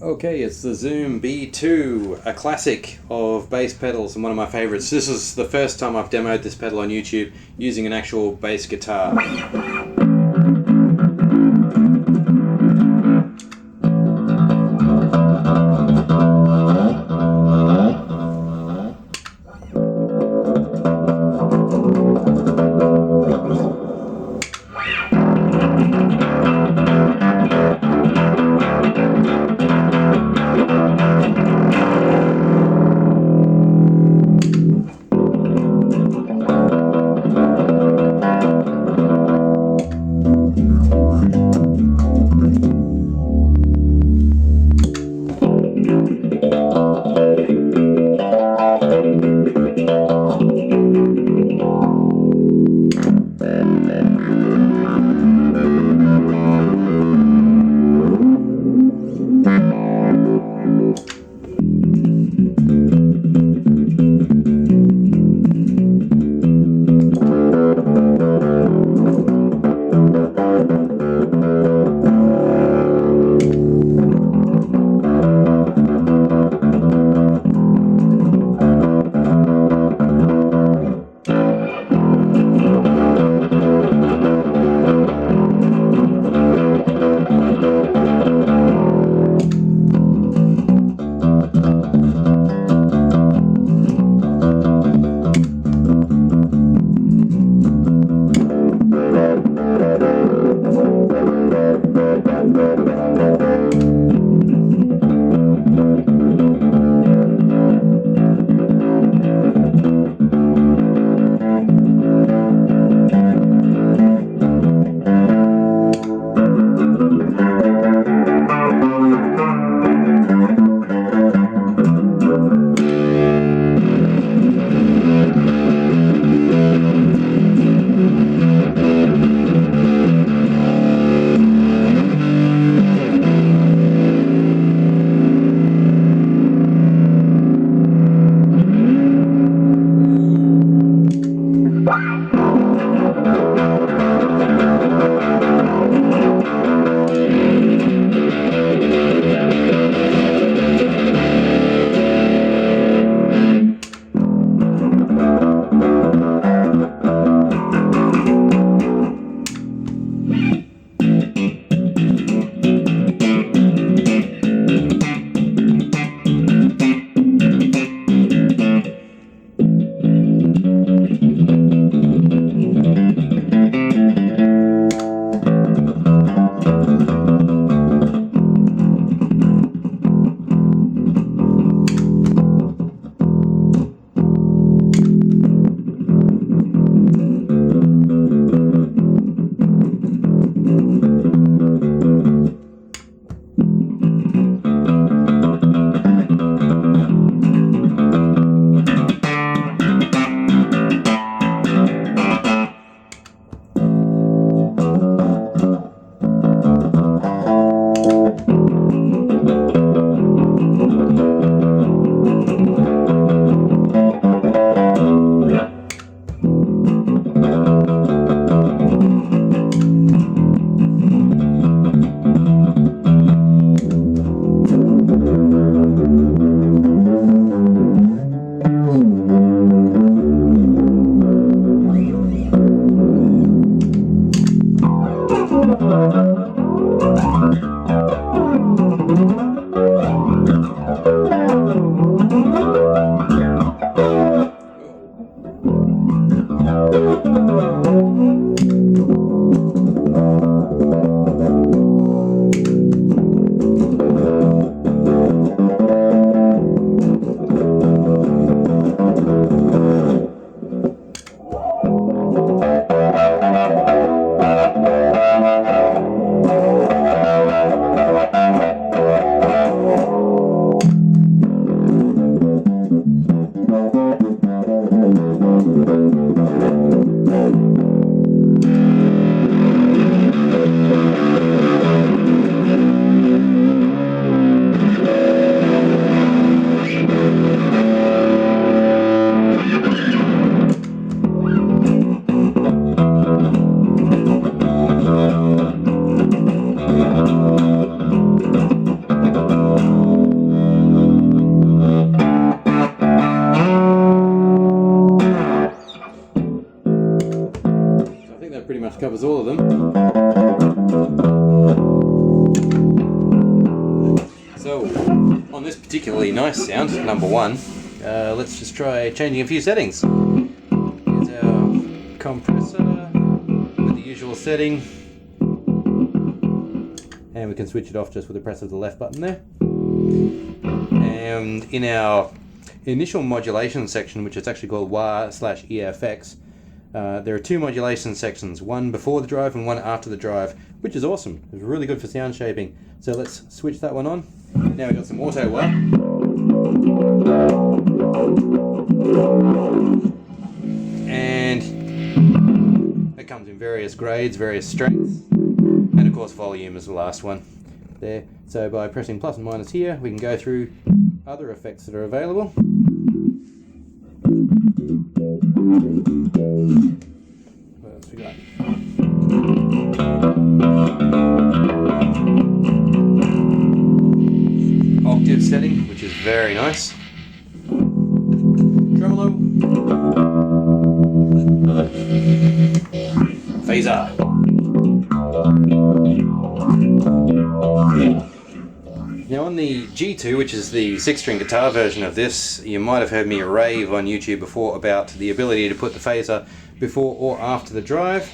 Okay, it's the Zoom B2, a classic of bass pedals and one of my favorites. This is the first time I've demoed this pedal on YouTube using an actual bass guitar. covers all of them. So, on this particularly nice sound, number one, let's just try changing a few settings. Here's our compressor with the usual setting. And we can switch it off just with the press of the left button there. And in our initial modulation section, which is actually called wah/EFX, there are two modulation sections, one before the drive and one after the drive, which is awesome. It's really good for sound shaping. So let's switch that one on. Now we've got some auto wah. And it comes in various grades, various strengths, and of course volume is the last one there. So by pressing plus and minus here, we can go through other effects that are available. What else we got? Octave setting, which is very nice. Tremolo. Phaser. Now on the G2, which is the 6-string guitar version of this, you might have heard me rave on YouTube before about the ability to put the phaser before or after the drive.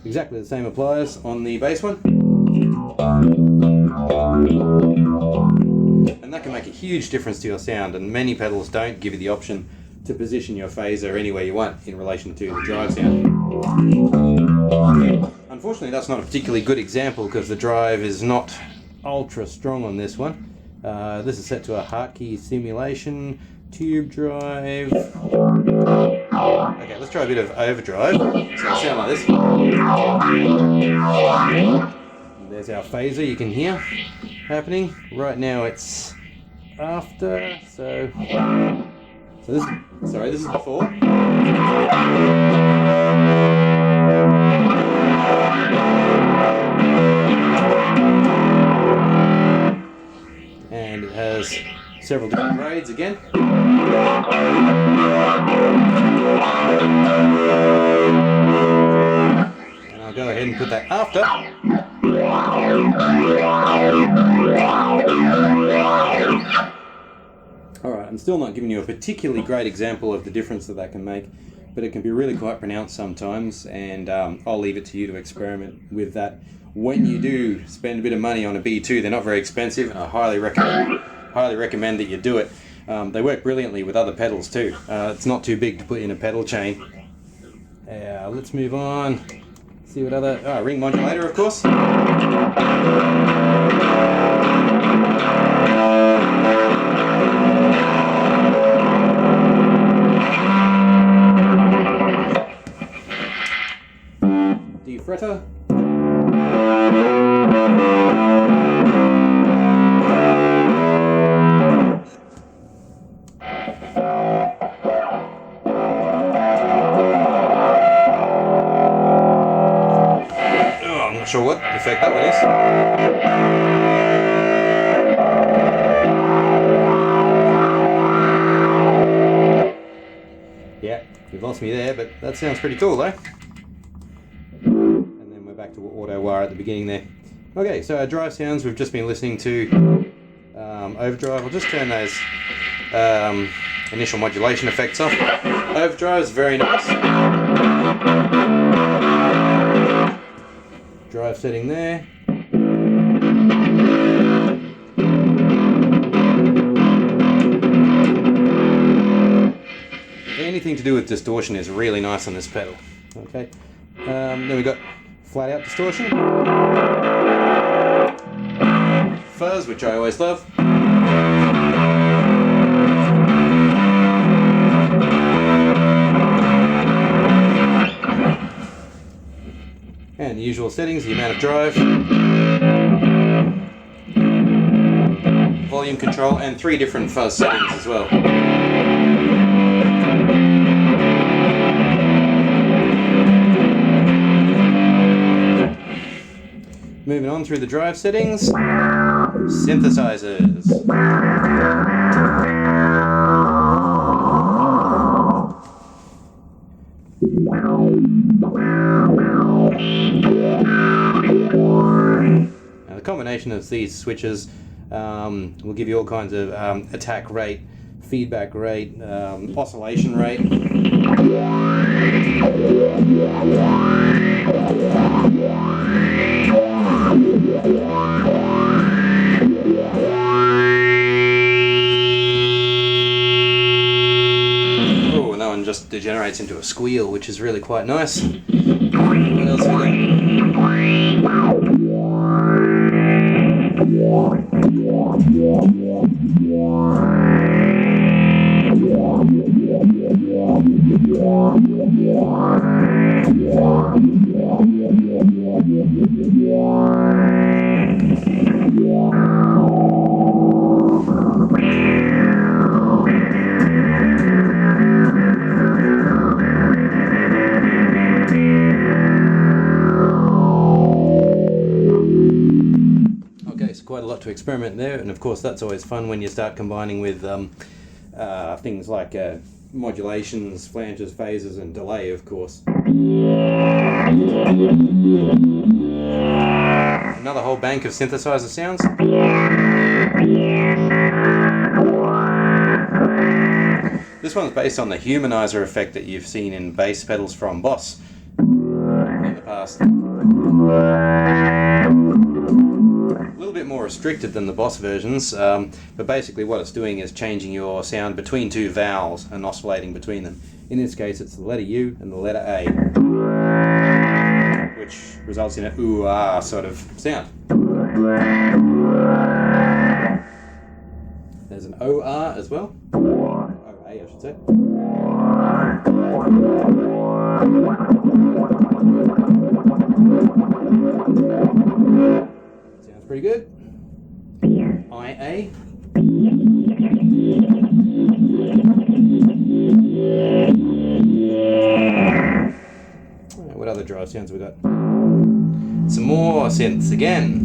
Exactly the same applies on the bass one. And that can make a huge difference to your sound, and many pedals don't give you the option to position your phaser anywhere you want in relation to the drive sound. Unfortunately, that's not a particularly good example because the drive is not ultra strong on this one. This is set to a Hartkey simulation tube drive. Okay, let's try a bit of overdrive. So it'll sound like this. And there's our phaser, you can hear happening. Right now it's after, so this is before. And it has several different grades again. And I'll go ahead and put that after. Alright, I'm still not giving you a particularly great example of the difference that can make, but it can be really quite pronounced sometimes, and I'll leave it to you to experiment with that. When you do spend a bit of money on a B2, they're not very expensive, and I highly recommend that you do it. They work brilliantly with other pedals too. It's not too big to put in a pedal chain. Let's move on. See what other... ring modulator, of course. D fretter. Not sure what effect that one is. Yeah, you've lost me there, but that sounds pretty cool though. And then we're back to auto wire at the beginning there. Okay, so our drive sounds, we've just been listening to overdrive. I'll just turn those initial modulation effects off. Overdrive is very nice. Drive setting there. Anything to do with distortion is really nice on this pedal. Okay. Then we've got flat out distortion. Fuzz, which I always love. And the usual settings, the amount of drive, volume control, and 3 different fuzz settings as well. Moving on through the drive settings, synthesizers. Now the combination of these switches will give you all kinds of attack rate, feedback rate, oscillation rate. Oh, and that one just degenerates into a squeal, which is really quite nice. What else we got? Quite a lot to experiment there, and of course that's always fun when you start combining with things like modulations, flanges, phases, and delay, of course. Another whole bank of synthesizer sounds. This one's based on the humanizer effect that you've seen in bass pedals from Boss in the past. A little bit more restricted than the Boss versions, but basically what it's doing is changing your sound between two vowels and oscillating between them. In this case it's the letter U and the letter A, which results in a ooh-ah sort of sound. There's an O-R as well. O-A, I should say. Sounds pretty good. I-A. What other drive sounds we got? Some more synths again.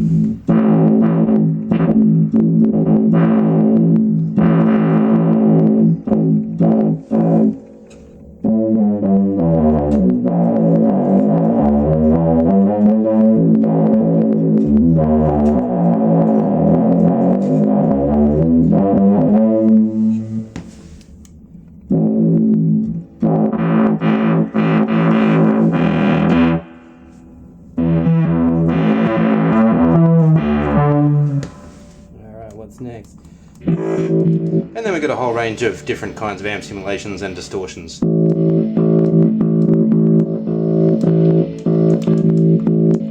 Next. And then we've got a whole range of different kinds of amp simulations and distortions.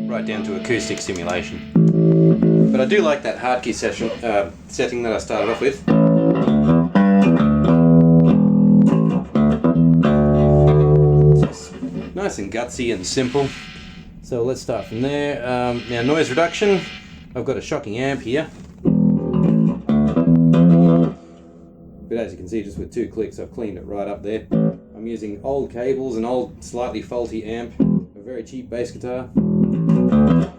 Right down to acoustic simulation. But I do like that hard key setting that I started off with. It's nice and gutsy and simple. So let's start from there. Now noise reduction. I've got a shocking amp here. But as you can see, just with 2 clicks I've cleaned it right up there. I'm using old cables, an old slightly faulty amp, a very cheap bass guitar.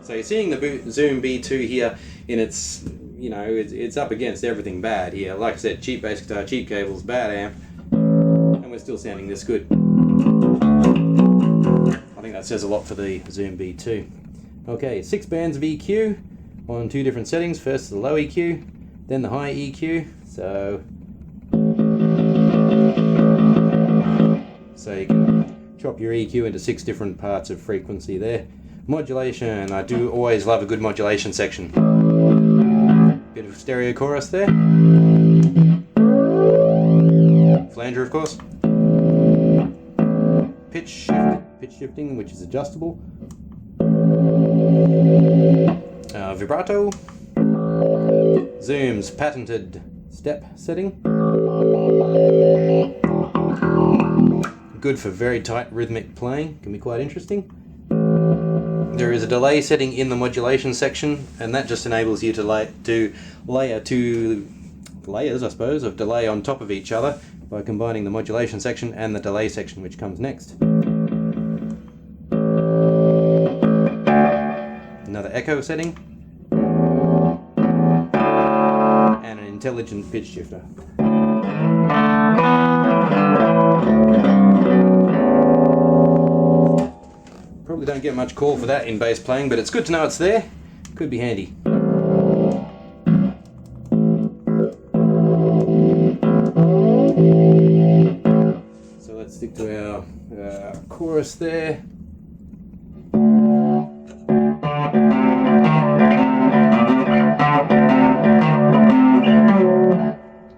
So you're seeing the Zoom B2 here in its, you know, it's up against everything bad here. Like I said, cheap bass guitar, cheap cables, bad amp, and we're still sounding this good. I think that says a lot for the Zoom B2. Okay, 6 bands of EQ on 2 different settings. First the low EQ, then the high EQ. So you can chop your EQ into 6 different parts of frequency there. Modulation, I do always love a good modulation section. Bit of stereo chorus there. Flanger, of course. Pitch shifting, which is adjustable. Vibrato. Zoom's patented step setting. Good for very tight rhythmic playing, can be quite interesting. There is a delay setting in the modulation section, and that just enables you to layer 2 layers, I suppose, of delay on top of each other by combining the modulation section and the delay section, which comes next. Another echo setting. And an intelligent pitch shifter. Probably Probably don't get much call for that in bass playing, but it's good to know it's there. Could be handy. So let's stick to our chorus there.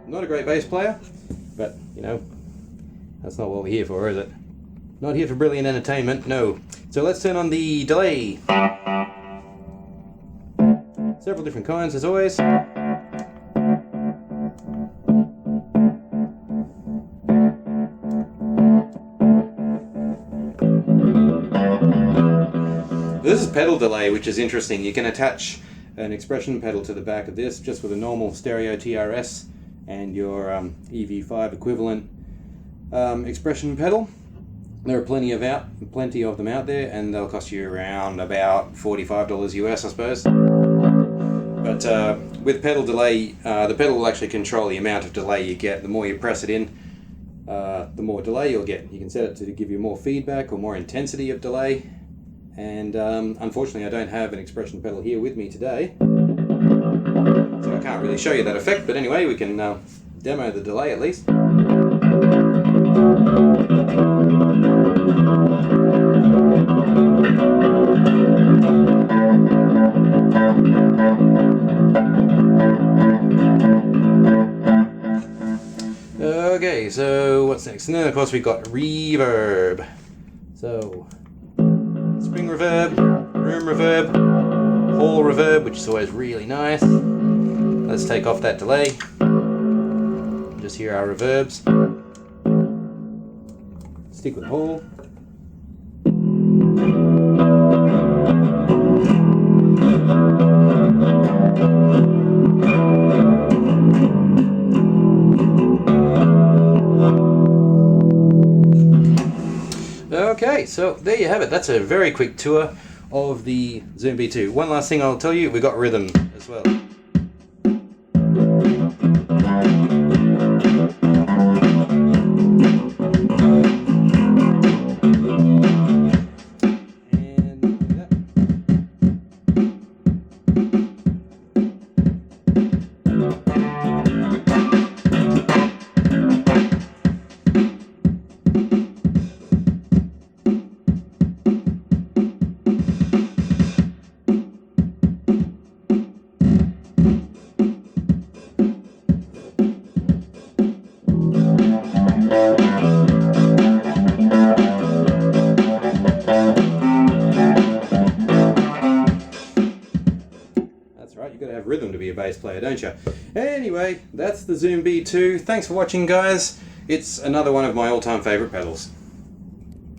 Not a great bass player, but you know, that's not what we're here for, is it? Not here for brilliant entertainment, no. So let's turn on the delay. Several different kinds as always. This is pedal delay, which is interesting. You can attach an expression pedal to the back of this just with a normal stereo TRS and your EV5 equivalent expression pedal. There are plenty of them out there, and they'll cost you around about $45 US, I suppose. But with pedal delay, the pedal will actually control the amount of delay you get. The more you press it in, the more delay you'll get. You can set it to give you more feedback or more intensity of delay. And unfortunately I don't have an expression pedal here with me today, so I can't really show you that effect, but anyway, we can demo the delay at least. Okay, so what's next? And then of course we've got reverb. So spring reverb, room reverb, hall reverb, which is always really nice. Let's take off that delay. Just hear our reverbs. Stick with hall. Okay, so there you have it. That's a very quick tour of the Zoom B2. One last thing I'll tell you, we got rhythm as well. You've got to have rhythm to be a bass player, don't you? Anyway, that's the Zoom B2. Thanks for watching, guys. It's another one of my all-time favorite pedals.